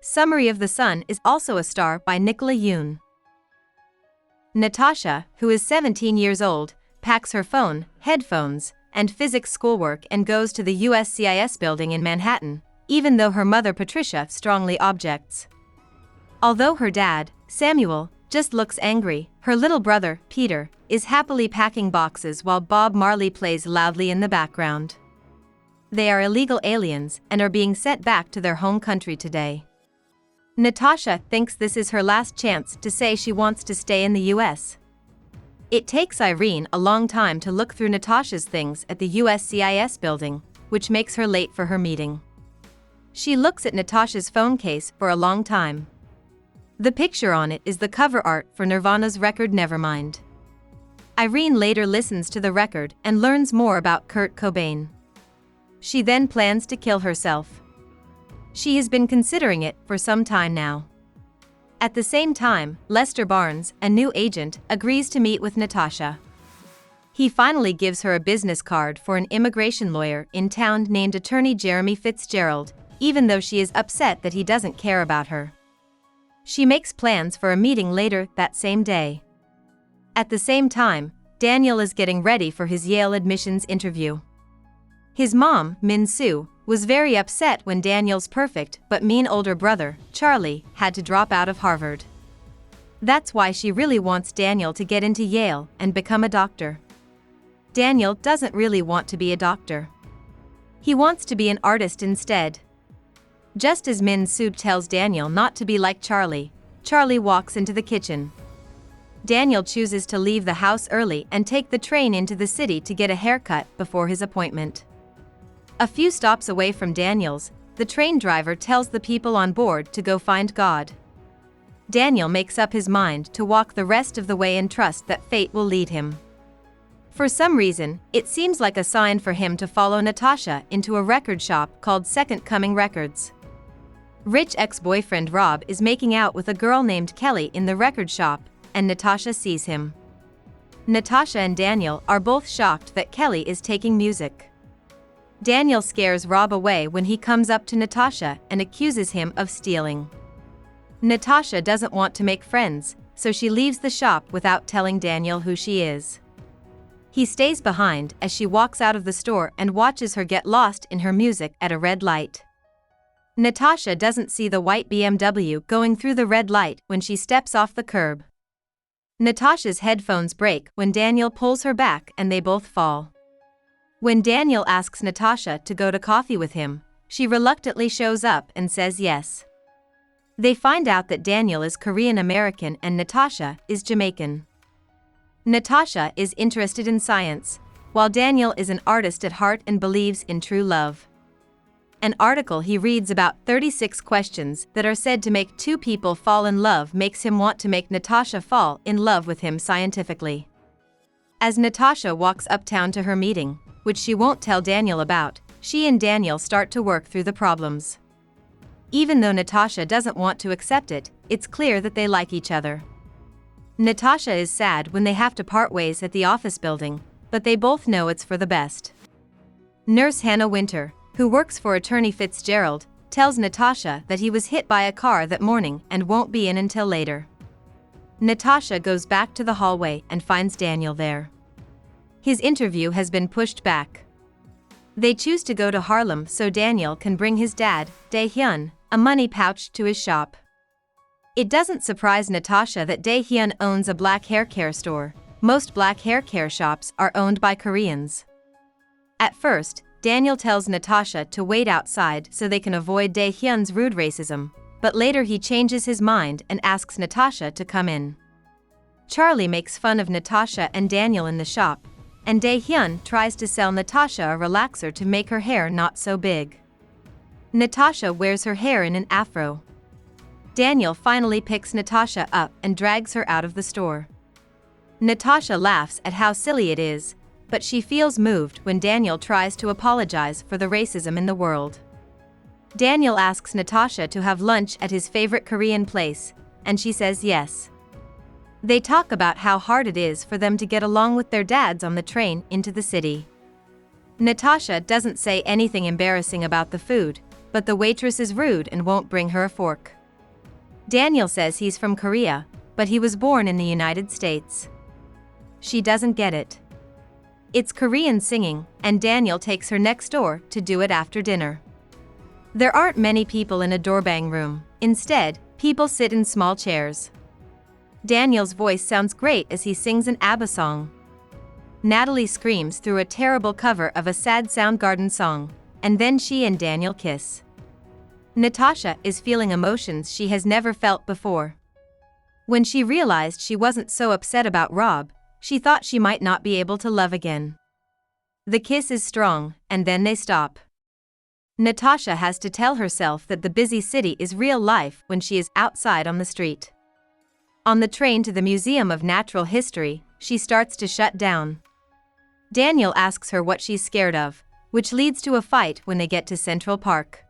Summary of the Sun is also a star by Nicola Yoon. Natasha, who is 17 years old, packs her phone, headphones, and physics schoolwork and goes to the USCIS building in Manhattan, even though her mother Patricia strongly objects. Although her dad, Samuel, just looks angry, her little brother, Peter, is happily packing boxes while Bob Marley plays loudly in the background. They are illegal aliens and are being sent back to their home country today. Natasha thinks this is her last chance to say she wants to stay in the US. It takes Irene a long time to look through Natasha's things at the USCIS building, which makes her late for her meeting. She looks at Natasha's phone case for a long time. The picture on it is the cover art for Nirvana's record Nevermind. Irene later listens to the record and learns more about Kurt Cobain. She then plans to kill herself. She has been considering it for some time now. At the same time, Lester Barnes, a new agent, agrees to meet with Natasha. He finally gives her a business card for an immigration lawyer in town named Attorney Jeremy Fitzgerald, even though she is upset that he doesn't care about her. She makes plans for a meeting later that same day. At the same time, Daniel is getting ready for his Yale admissions interview. His mom, Min Soo, was very upset when Daniel's perfect but mean older brother, Charlie, had to drop out of Harvard. That's why she really wants Daniel to get into Yale and become a doctor. Daniel doesn't really want to be a doctor. He wants to be an artist instead. Just as Min Soo tells Daniel not to be like Charlie, Charlie walks into the kitchen. Daniel chooses to leave the house early and take the train into the city to get a haircut before his appointment. A few stops away from Daniel's, the train driver tells the people on board to go find God. Daniel makes up his mind to walk the rest of the way and trust that fate will lead him. For some reason, it seems like a sign for him to follow Natasha into a record shop called Second Coming Records. Rich ex-boyfriend Rob is making out with a girl named Kelly in the record shop, and Natasha sees him. Natasha and Daniel are both shocked that Kelly is taking music. Daniel scares Rob away when he comes up to Natasha and accuses him of stealing. Natasha doesn't want to make friends, so she leaves the shop without telling Daniel who she is. He stays behind as she walks out of the store and watches her get lost in her music at a red light. Natasha doesn't see the white BMW going through the red light when she steps off the curb. Natasha's headphones break when Daniel pulls her back and they both fall. When Daniel asks Natasha to go to coffee with him, she reluctantly shows up and says yes. They find out that Daniel is Korean American and Natasha is Jamaican. Natasha is interested in science, while Daniel is an artist at heart and believes in true love. An article he reads about 36 questions that are said to make two people fall in love makes him want to make Natasha fall in love with him scientifically. As Natasha walks uptown to her meeting, which she won't tell Daniel about, she and Daniel start to work through the problems. Even though Natasha doesn't want to accept it, it's clear that they like each other. Natasha is sad when they have to part ways at the office building, but they both know it's for the best. Nurse Hannah Winter, who works for Attorney Fitzgerald, tells Natasha that he was hit by a car that morning and won't be in until later. Natasha goes back to the hallway and finds Daniel there. His interview has been pushed back. They choose to go to Harlem so Daniel can bring his dad, Dae-hyun, a money pouch to his shop. It doesn't surprise Natasha that Dae-hyun owns a black hair care store. Most black hair care shops are owned by Koreans. At first, Daniel tells Natasha to wait outside so they can avoid Dae-hyun's rude racism, but later he changes his mind and asks Natasha to come in. Charlie makes fun of Natasha and Daniel in the shop, and Dae-hyun tries to sell Natasha a relaxer to make her hair not so big. Natasha wears her hair in an afro. Daniel finally picks Natasha up and drags her out of the store. Natasha laughs at how silly it is, but she feels moved when Daniel tries to apologize for the racism in the world. Daniel asks Natasha to have lunch at his favorite Korean place, and she says yes. They talk about how hard it is for them to get along with their dads on the train into the city. Natasha doesn't say anything embarrassing about the food, but the waitress is rude and won't bring her a fork. Daniel says he's from Korea, but he was born in the United States. She doesn't get it. It's Korean singing, and Daniel takes her next door to do it after dinner. There aren't many people in a doorbang room. Instead, people sit in small chairs. Daniel's voice sounds great as he sings an ABBA song. Natalie screams through a terrible cover of a sad Soundgarden song, and then she and Daniel kiss. Natasha is feeling emotions she has never felt before. When she realized she wasn't so upset about Rob, she thought she might not be able to love again. The kiss is strong, and then they stop. Natasha has to tell herself that the busy city is real life when she is outside on the street. On the train to the Museum of Natural History, she starts to shut down. Daniel asks her what she's scared of, which leads to a fight when they get to Central Park.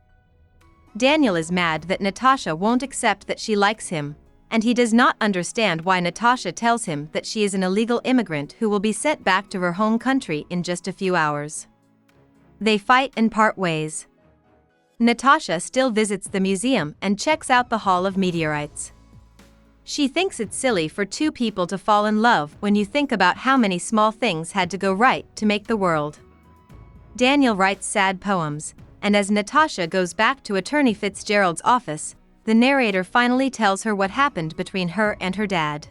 Daniel is mad that Natasha won't accept that she likes him, and he does not understand why Natasha tells him that she is an illegal immigrant who will be sent back to her home country in just a few hours. They fight and part ways. Natasha still visits the museum and checks out the Hall of Meteorites. She thinks it's silly for two people to fall in love when you think about how many small things had to go right to make the world. Daniel writes sad poems, and as Natasha goes back to Attorney Fitzgerald's office, the narrator finally tells her what happened between her and her dad.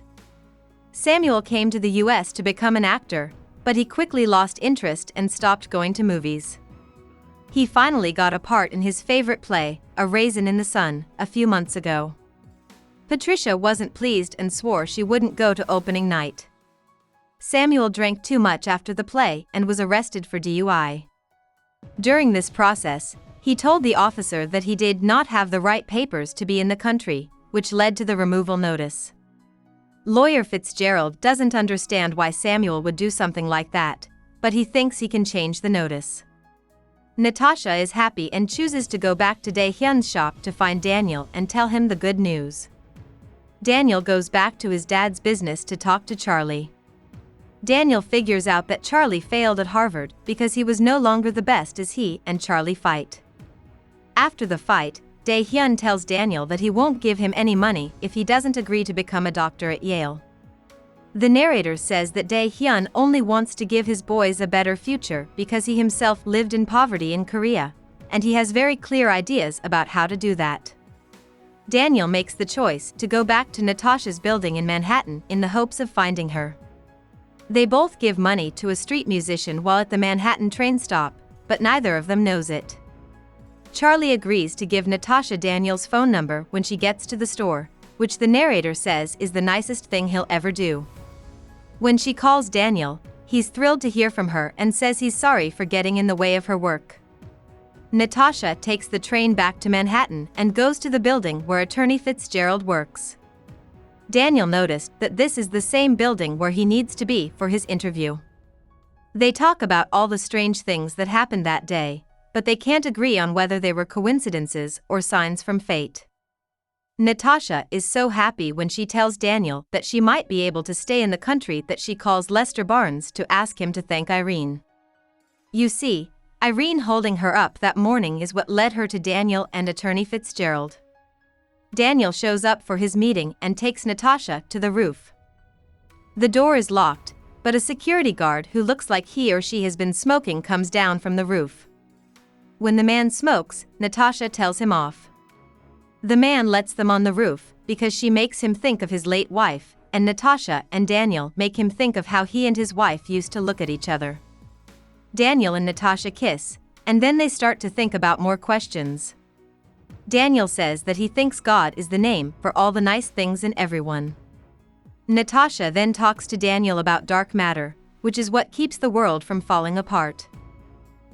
Samuel came to the US to become an actor, but he quickly lost interest and stopped going to movies. He finally got a part in his favorite play, A Raisin in the Sun, a few months ago. Patricia wasn't pleased and swore she wouldn't go to opening night. Samuel drank too much after the play and was arrested for DUI. During this process, he told the officer that he did not have the right papers to be in the country, which led to the removal notice. Lawyer Fitzgerald doesn't understand why Samuel would do something like that, but he thinks he can change the notice. Natasha is happy and chooses to go back to Dae-hyun's shop to find Daniel and tell him the good news. Daniel goes back to his dad's business to talk to Charlie. Daniel figures out that Charlie failed at Harvard because he was no longer the best as he and Charlie fight. After the fight, Dae-hyun tells Daniel that he won't give him any money if he doesn't agree to become a doctor at Yale. The narrator says that Dae-hyun only wants to give his boys a better future because he himself lived in poverty in Korea, and he has very clear ideas about how to do that. Daniel makes the choice to go back to Natasha's building in Manhattan in the hopes of finding her. They both give money to a street musician while at the Manhattan train stop, but neither of them knows it. Charlie agrees to give Natasha Daniel's phone number when she gets to the store, which the narrator says is the nicest thing he'll ever do. When she calls Daniel, he's thrilled to hear from her and says he's sorry for getting in the way of her work. Natasha takes the train back to Manhattan and goes to the building where Attorney Fitzgerald works. Daniel noticed that this is the same building where he needs to be for his interview. They talk about all the strange things that happened that day, but they can't agree on whether they were coincidences or signs from fate. Natasha is so happy when she tells Daniel that she might be able to stay in the country that she calls Lester Barnes to ask him to thank Irene. You see, Irene holding her up that morning is what led her to Daniel and Attorney Fitzgerald. Daniel shows up for his meeting and takes Natasha to the roof. The door is locked, but a security guard who looks like he or she has been smoking comes down from the roof. When the man smokes, Natasha tells him off. The man lets them on the roof because she makes him think of his late wife, and Natasha and Daniel make him think of how he and his wife used to look at each other. Daniel and Natasha kiss, and then they start to think about more questions. Daniel says that he thinks God is the name for all the nice things in everyone. Natasha then talks to Daniel about dark matter, which is what keeps the world from falling apart.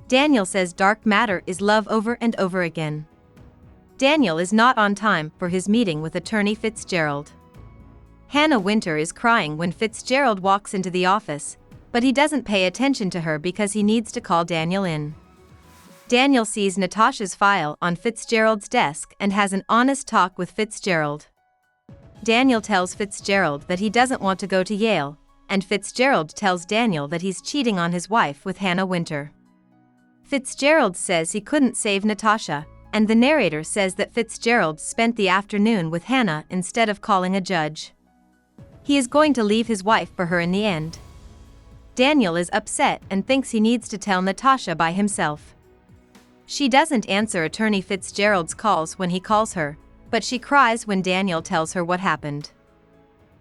Daniel says dark matter is love over and over again. Daniel is not on time for his meeting with Attorney Fitzgerald. Hannah Winter is crying when Fitzgerald walks into the office, but he doesn't pay attention to her because he needs to call Daniel in. Daniel sees Natasha's file on Fitzgerald's desk and has an honest talk with Fitzgerald. Daniel tells Fitzgerald that he doesn't want to go to Yale, and Fitzgerald tells Daniel that he's cheating on his wife with Hannah Winter. Fitzgerald says he couldn't save Natasha, and the narrator says that Fitzgerald spent the afternoon with Hannah instead of calling a judge. He is going to leave his wife for her in the end. Daniel is upset and thinks he needs to tell Natasha by himself. She doesn't answer Attorney Fitzgerald's calls when he calls her, but she cries when Daniel tells her what happened.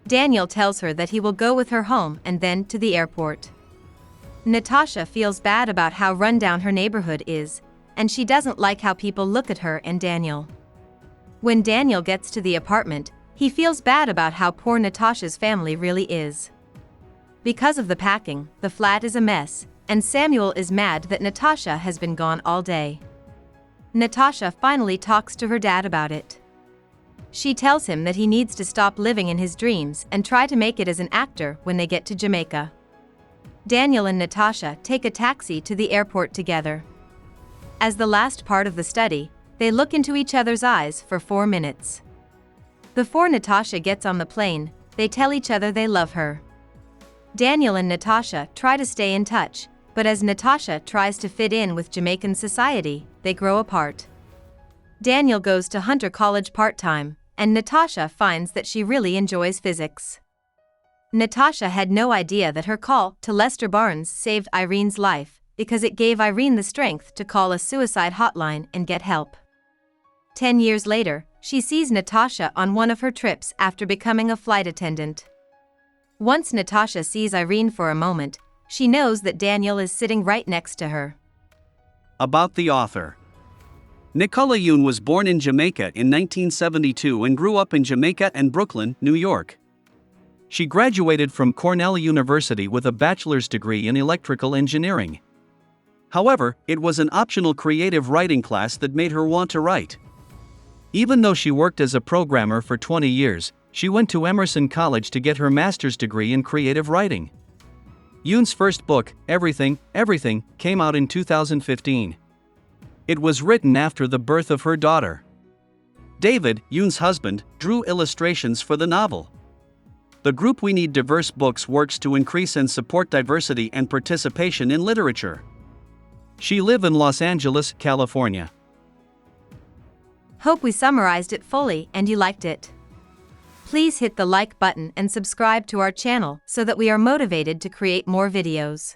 Daniel tells her that he will go with her home and then to the airport. Natasha feels bad about how rundown her neighborhood is, and she doesn't like how people look at her and Daniel. When Daniel gets to the apartment, he feels bad about how poor Natasha's family really is. Because of the packing, the flat is a mess, and Samuel is mad that Natasha has been gone all day. Natasha finally talks to her dad about it. She tells him that he needs to stop living in his dreams and try to make it as an actor when they get to Jamaica. Daniel and Natasha take a taxi to the airport together. As the last part of the study, they look into each other's eyes for 4 minutes. Before Natasha gets on the plane, they tell each other they love her. Daniel and Natasha try to stay in touch, but as Natasha tries to fit in with Jamaican society, they grow apart. Daniel goes to Hunter College part-time, and Natasha finds that she really enjoys physics. Natasha had no idea that her call to Lester Barnes saved Irene's life, because it gave Irene the strength to call a suicide hotline and get help. 10 years later, she sees Natasha on one of her trips after becoming a flight attendant. Once Natasha sees Irene for a moment, she knows that Daniel is sitting right next to her. About the author. Nicola Yoon was born in Jamaica in 1972 and grew up in Jamaica and Brooklyn, New York. She graduated from Cornell University with a bachelor's degree in electrical engineering. However, it was an optional creative writing class that made her want to write. Even though she worked as a programmer for 20 years, she went to Emerson College to get her master's degree in creative writing. Yoon's first book, Everything, came out in 2015. It was written after the birth of her daughter. David, Yoon's husband, drew illustrations for the novel. The group We Need Diverse Books works to increase and support diversity and participation in literature. She lives in Los Angeles, California. Hope we summarized it fully and you liked it. Please hit the like button and subscribe to our channel so that we are motivated to create more videos.